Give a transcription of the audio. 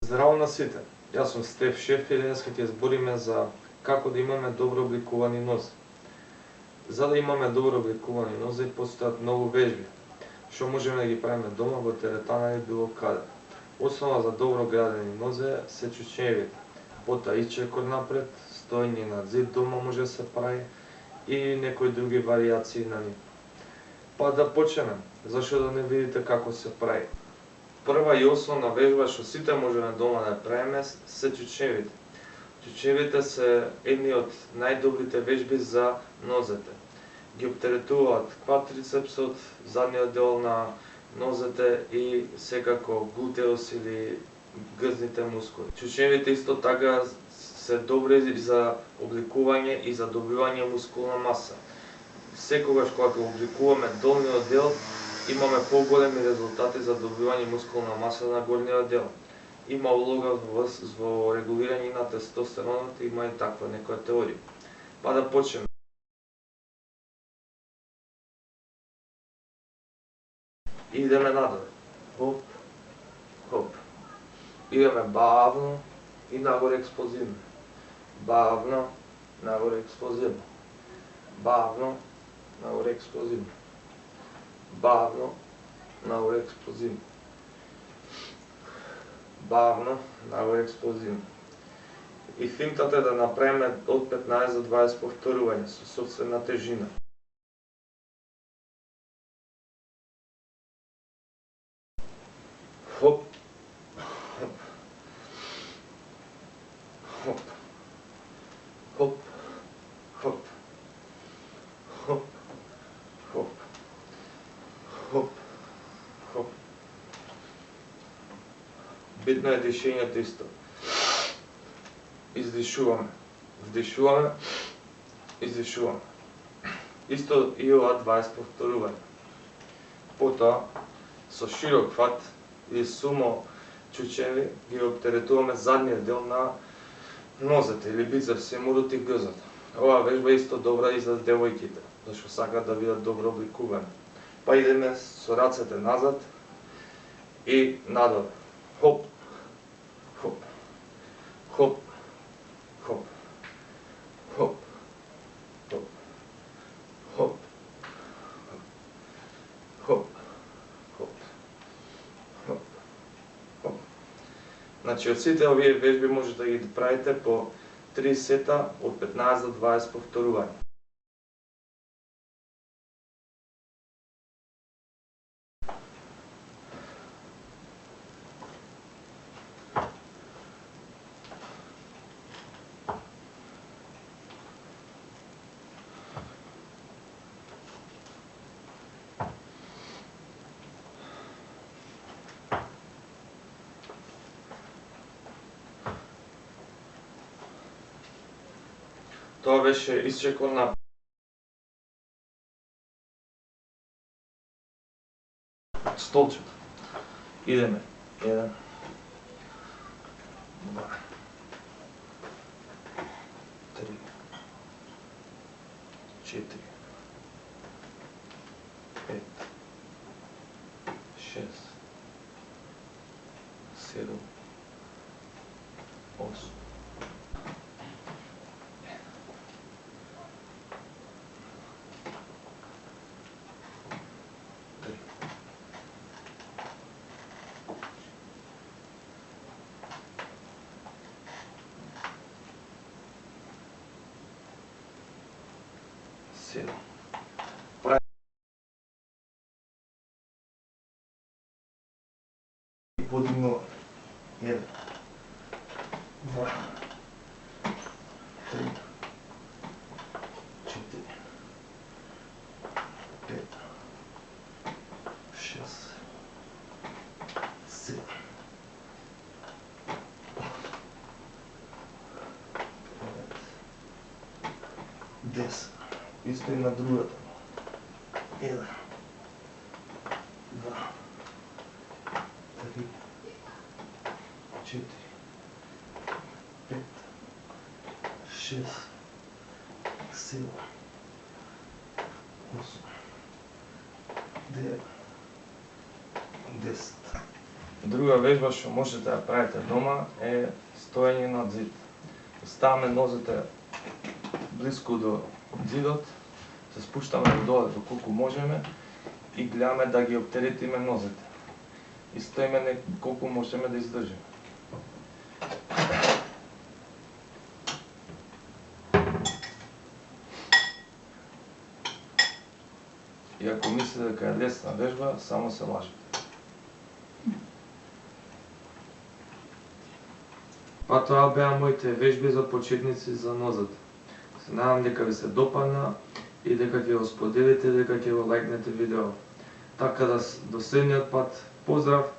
Здраво на сите, јас сум Стеф Шеф и денес ќе збориме за како да имаме добро обликувани нозе. За да имаме добро обликувани нозе постојат многу вежби, што можеме да ги правиме дома во теретана или било каде. Основа за добро градени нозе се чучњевите, потоа исчекор напред, стоење на зид дома може да се прави и некои други варијации на нив. Па да почнеме, зашто да не видите како се прави. Прва и основна вежба што сите можеме дома да правиме се чучњевите. Чучњевите се едни од најдобрите вежби за нозете. Ги оптеретуваат квадрицепсот, задниот дел на нозете и секако глутеус или грзните мускули. Чучњевите исто така се добри за обликување и за добивање мускулна маса. Секогаш кога обликуваме долниот дел, имаме поголеми резултати за добивање мускулна маса на горниот дел. Има улога во регулирање на тестостеронот, има и таква некоја теорија. Па да почнеме. Идеме надоле. Хоп, хоп. Идеме бавно и нагоре експлозивно. Бавно, нагоре експлозивно. Бавно, нагоре експлозивно. Бавно, нагоре експлозивно. Бавно, нагоре експлозивно. И финтата е да направиме од 15 до 20 повторувања со сопствена тежина. Хоп, хоп, хоп, хоп, хоп, хоп, хоп, хоп, хоп. Битно е дишењето исто. Издишуваме, вдишуваме, издишуваме. Исто и ова 20 повторувања. Потоа, со широк фат или сумо чучњеви ги оптеретуваме задниот дел на нозете или бицепси, мурот и грзот. Оваа вежба е исто добра и за девојките, зашто сакаат да бидат добро обликувани. Па идеме со рацете назад и надоле. Хоп, хоп, хоп, хоп, хоп, хоп, хоп, хоп, хоп, хоп, хоп. Значи, од сите овие вежби можете да ги правите по 3 сета од 15 до 20 повторувања. Тоа беше исчекор на столчето. Идеме. 1, 2, 3, 4, 5, 6, 7, 8. Подигнуваме. 1, 2, 3, 4, 5, 6, 7, 10. Исто и на другата. 1, 2, 3, 4, 5, 6, 7, 8, 9, 10. Друга вежба што можете да правите дома е стоење на зид. Ставаме нозете близко до зидот, се спуштаме доле доколку можеме и гледаме да ги оптеретиме нозете. И стоиме колку можеме да издржиме. И ако мислите дека е лесна вежба, само се лажете. Па тоа беа моите вежби за почетници за нозете. Се надам дека ви се допадна и дека ќе го споделите, дека ќе го лајкнете видео. Така да до следниот пат, поздрав!